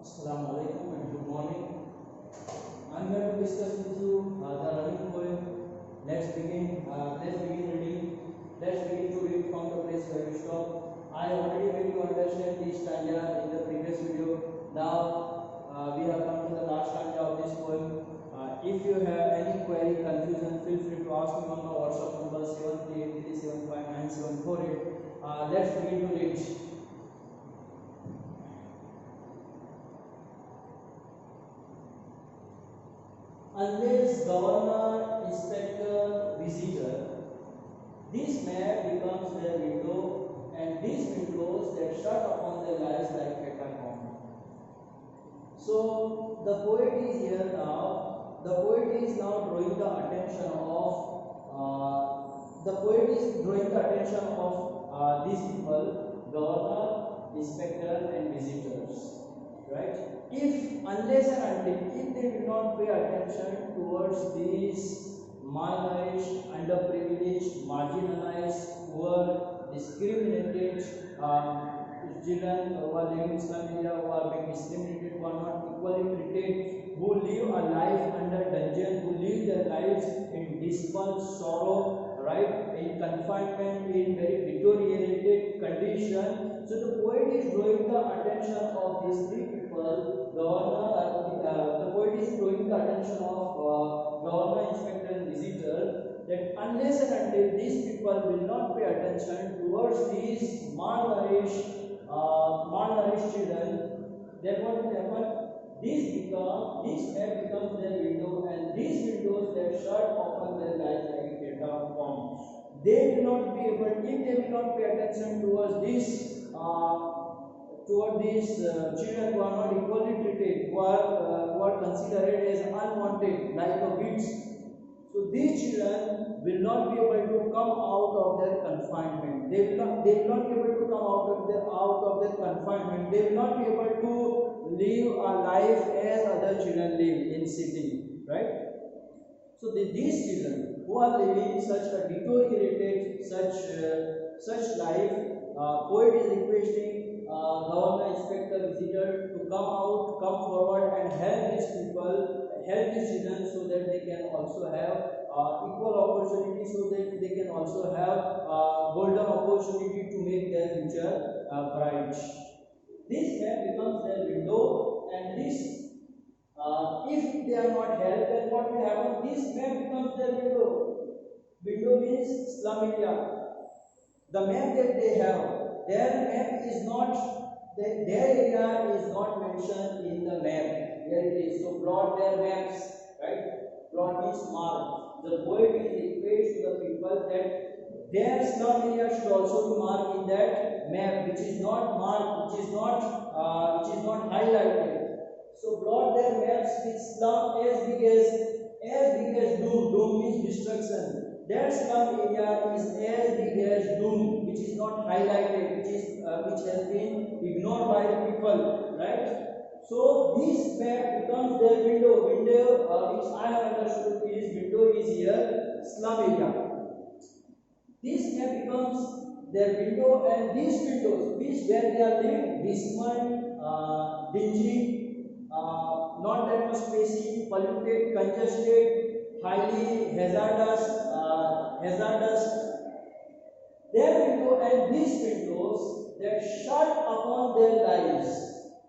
Assalamu alaikum and good morning. I'm going to discuss with you the running poem. Let's begin. Let's begin reading. Let's begin to read from the place where we stop. I already made you understand this stanza in the previous video. Now we have come to the last stanza of this poem. If you have any query, confusion, feel free to ask me on my WhatsApp number 7383759748. Let's begin to read. Unless governor, inspector, visitor, this map becomes their window, and these windows that shut upon their lives like catacomb. So the poet is here now. The poet is now drawing the attention of these people: governor, inspector, and visitors. Right? If unless and until if they will not pay attention towards these malnourished, underprivileged, marginalized, poor, discriminated children who are living in slum area, who are being discriminated, who are not equally treated, who live a life under dungeon, who live their lives in despair, sorrow, right, in confinement, in very deteriorated condition. So the poet is drawing the attention of these three people, the poet is drawing the attention of governor, inspector, and visitor, that unless and until these people will not pay attention towards these malnourished children, then what will happen? This map becomes their window, and these windows that shut open their lives like a catacomb. They will not be able, if they will not pay attention towards these children who are not equally treated, who are considered as unwanted, like a weeds. So these children will not be able to come out of their confinement. They will not be able to come out of their confinement. They will not be able to live a life as other children live in city, right? So these children who are living such a deteriorated, such life, poet is requesting governor, inspector, visitor to come forward and help these people, help these children, so that they can also have equal opportunity, so that they can also have golden opportunity to make their future bright. This map becomes their window, and this if they are not helped, then what will happen? This map becomes their window. Window means slum area. The map that they have, their map is not, their area is not mentioned in the map. Here it is. So plot their maps, right? Plot means mark. The poet is request to the people that their slum area should also be marked in that map, which is not marked, which is not highlighted. So plot their maps with slum as big as doom. Doom means destruction. That slum area is as big as doom, which is not highlighted, which has been ignored by the people, right? So this map becomes their window. Which I have understood is window is here slum area. This map becomes their window, and these windows, which where they are living, dismal, dingy, not that much spacey, polluted, congested, highly hazardous. Their window and these windows that shut upon their lives,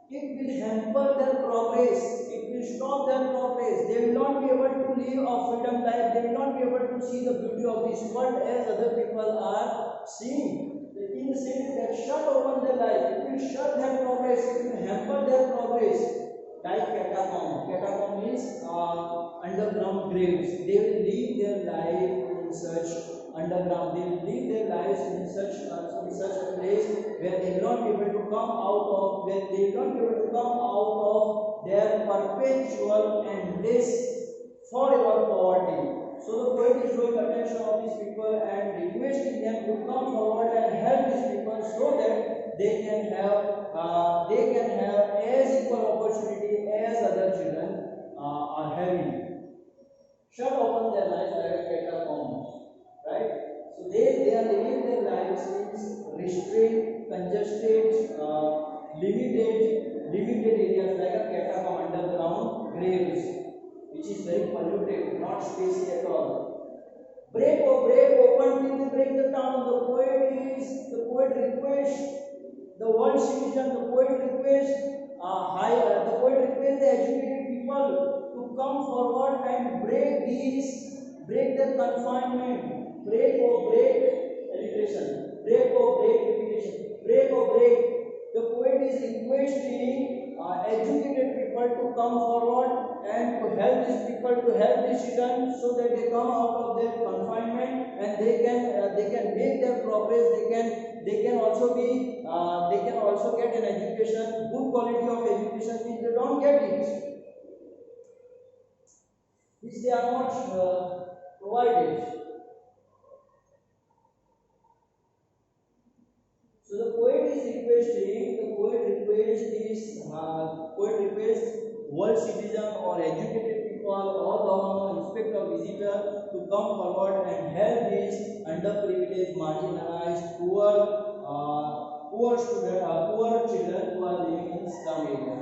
it will hamper their progress. It will stop their progress. They will not be able to live a freedom life. They will not be able to see the beauty of this world as other people are seeing. In the same way that shut open their life, it will shut their progress. It will hamper their progress. Like catacomb. Catacomb means underground graves. They will live their life in such underground. They will live their lives in such a place where they will not be able to come out of their perpetual and forever poverty. So the poet is drawing attention of these people and requesting them to come forward and help these people, so that they can have as equal opportunity as other children are having. Shut open their lives like catacombs, right? So they are living their lives in restrained, congested, limited areas like graves, which is very polluted, not spacey at all. Break, oh break, open till they break the town. The poet requests the world citizen, the poet requests the poet requests the educated people to come forward and break their confinement. Break, oh break, education. Break, oh break, education. Break, oh break. The poet is requesting educated people to come forward and to help these people, to help these children, so that they come out of their confinement and they can make their progress. They can also be they can also get an education, good quality of education, which they don't get it, which they are not provided. So the poet is requesting, poet requests world citizen or educated people or governor, inspector, visitor to come forward and help these underprivileged, marginalized, poor children who are living in slum area.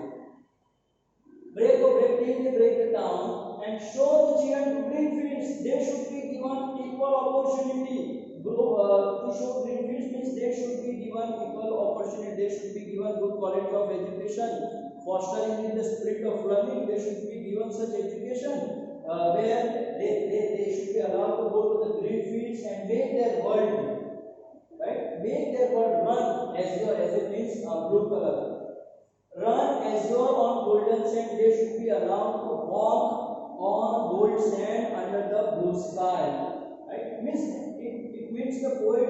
Break or break till they break the town and show the children to green fields. They should be given equal opportunity. To show green fields means they should be given equal opportunity. They should be given good quality of education. Fostering in the spirit of learning, they should be given such education where they should be allowed to go to the green fields and make their world, right? Make their world run as it means blue color. Run azure on golden sand. They should be allowed to walk on gold sand under the blue sky. Right? It means the poet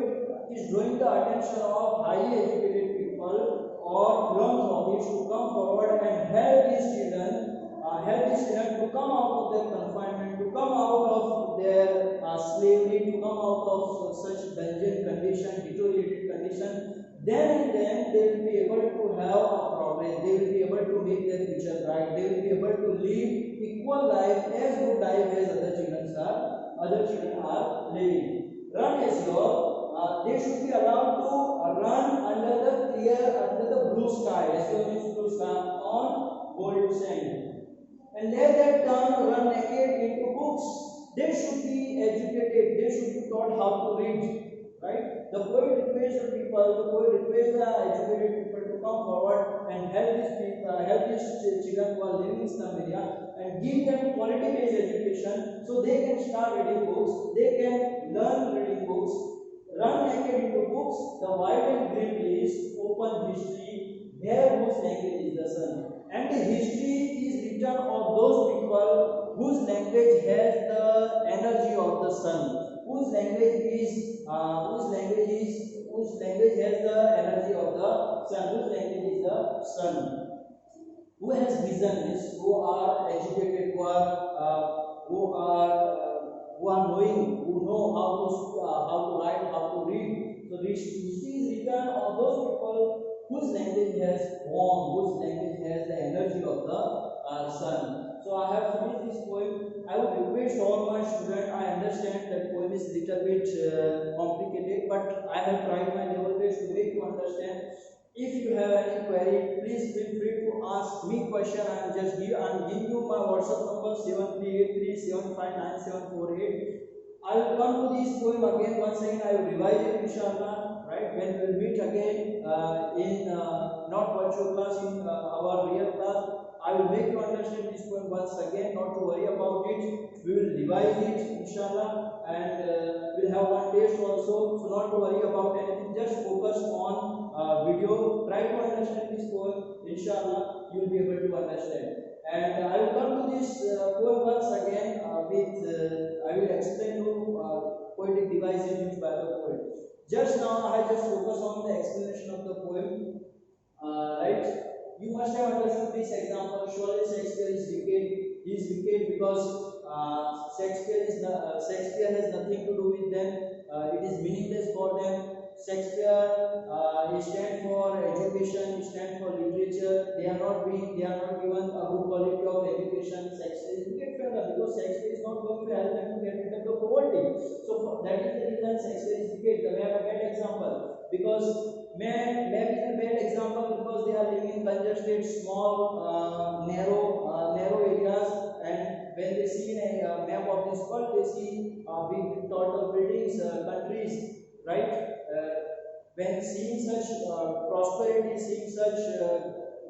is drawing the attention of highly educated people or philanthropists to come forward and help these children to come out of their confinement, to come out of their slavery, to come out of such dungeon condition, deteriorated condition. Then and then they will be able to have a progress. They will be able to make their future bright. They will be able to live equal life, as good life as other children are living. Run azure. They should be allowed to run under the blue sky. Azure means blue sky on gold sand. And let that tongue run naked into books. They should be educated. They should be taught how to read. Right? The poet requests the educated people to come forward and help these children who are living in slum area and give them quality-based education so they can start reading books, they can learn reading books, run naked into books. The white and green leaves open history, there whose language is the sun. And the history is written of those people whose language has the energy of the sun. Whose language has the energy of the sun, whose language is the sun, who has vision, who are educated, who are knowing, who know how to write, how to read. So this history is written of those people whose language has warmth, whose language has the energy of the sun. So I have finished this poem. I would request all my students. I understand that poem is little bit complicated, but I have tried my level best to make you understand. If you have any query, please feel free to ask me question. I'm giving you my WhatsApp number 7383759748. I will come to this poem again once again. I will revise it inshallah. Right, when we will meet again in not virtual class, in our real class, I will make you understand this poem once again. Not to worry about it. We will revise it inshallah, and we'll have one test also. So not to worry about anything. Just focus on video. Try to understand this poem. Inshallah, you will be able to understand. And I will come to this poem once again I will explain you poetic devices used by the poet. Just now, I just focus on the explanation of the poem. Right? You must have understood this example. Surely Shakespeare is wicked. He is wicked because Shakespeare has nothing to do with them. It is meaningless for them. Shakespeare, he stands for education, he stands for literature. They are not given a good quality of education. Shakespeare is wicked for them because Shakespeare is not going to help them to get rid of the poverty. So that is the reason Shakespeare is wicked. They have a bad example because men is a bad example because they are living in congested, small, narrow areas of this world, they see big tall buildings, countries, right? When seeing such prosperity, seeing such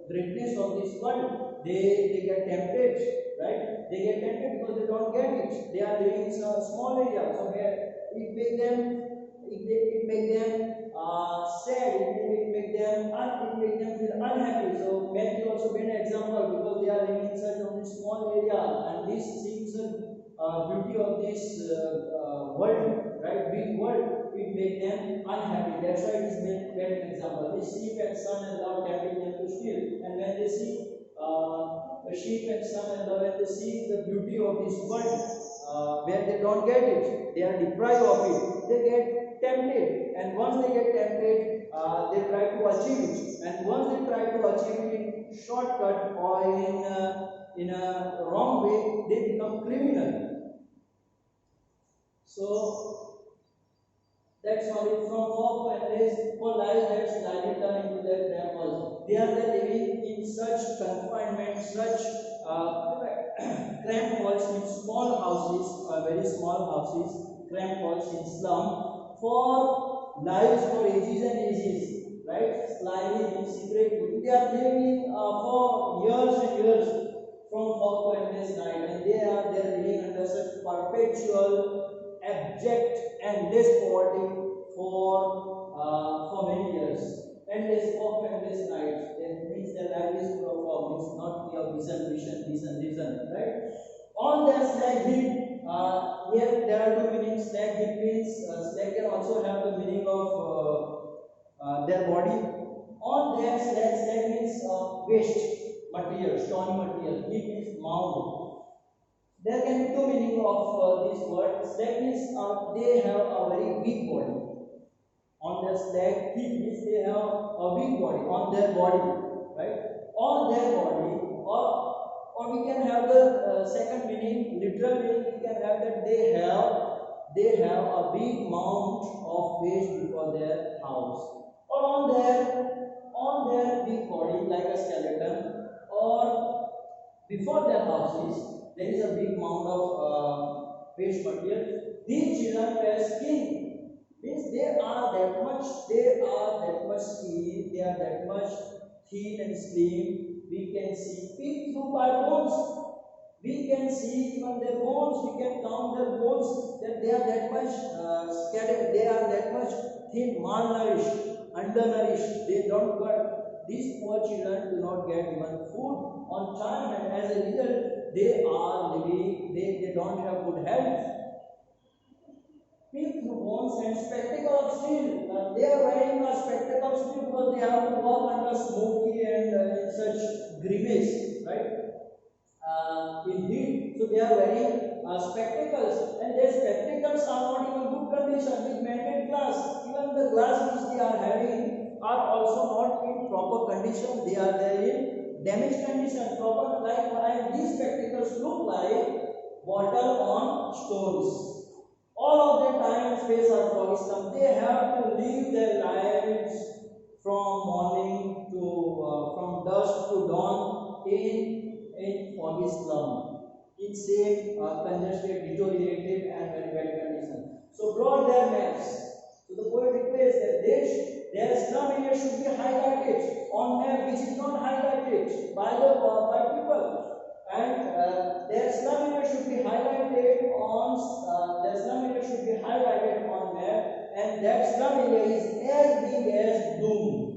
greatness of this world, they get tempted, right? They get tempted because they don't get it. They are living in a small area, so it make them it make them sad. It make them feel unhappy. So Matthew also made an example because they are living in such a small area, and this seems the beauty of this world, right? Big world, it make them unhappy. That's why it is made an example. They sheep and son and love tempting them to steal, and when they see the sheep and son and love, when they see the beauty of this world, where they don't get it, they are deprived of it, they get tempted, and once they get tempted, they try to achieve it, and once they try to achieve it in shortcut or in a wrong way, they become criminal. So that's how it from work and race for life that's divided into their cramps. They are living in such confinement, such cramped walls in small houses, very small houses, cramped walls in slum for lives for ages and ages, right? Slyly in secret. They are living for years and years from fog to endless night, and they are living under such perpetual, abject, endless poverty for many years. Endless fog to endless night. That means their life is full of fog. Means not clear vision, right? On their slag heap, here there are two meanings. Slag heap means slag can also have the meaning of their body. On their slag means waste material, stony material. Heap means mound. There can be two meaning of this word. Slag means they have a very weak body. On their slag heap means they have a weak body on their body, right? On their body, or we can have the second meaning, literal meaning. We can have that they have a big mound of waste before their house, or on their big body like a skeleton, or before their houses there is a big mound of waste material. These children wear skin. Means they are that much skinny, they are that much thin and slim. We can see peek through our bones. We can see even their bones. We can count their bones. That they are that much scattered. They are that much thin, malnourished, undernourished. They don't get. These poor children do not get even food on time, and as a result, they are living. They don't have good health. Peek through bones and spectacle of steel. They are wearing a spectacle of steel because they have to walk under smoky and in such grimace, right? In heat, so they are wearing spectacles, and their spectacles are not in good condition with man-made glass. Even the glass which they are having are also not in proper condition. They are there in damaged condition. Proper like these spectacles look like water on stones. All of their time and space are foggy. They have to live their lives from morning to from dusk to dawn in foggy slum, in same congested, deteriorated, and very bad condition. So brought their maps. So the poet requests that their slum area should be highlighted on map, which is not highlighted by people. And their slum area should be highlighted on map, and that slum area is as big as Doom.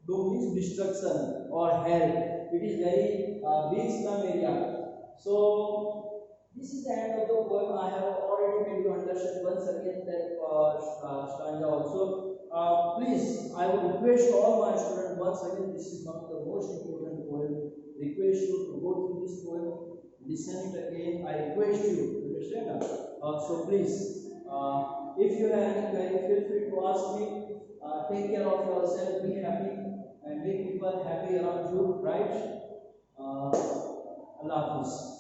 Doom means destruction or hell. It is very big slum area. So this is the end of the poem. I have already made you understand once again that stanza also. Please, I would request all my students once again. This is one of the most important poem. Request you to go through this poem, listen it again. I request you, understand? So please, if you have any query, feel free to ask me. Take care of yourself, be happy, and make people happy around you, right? Allah Hafiz.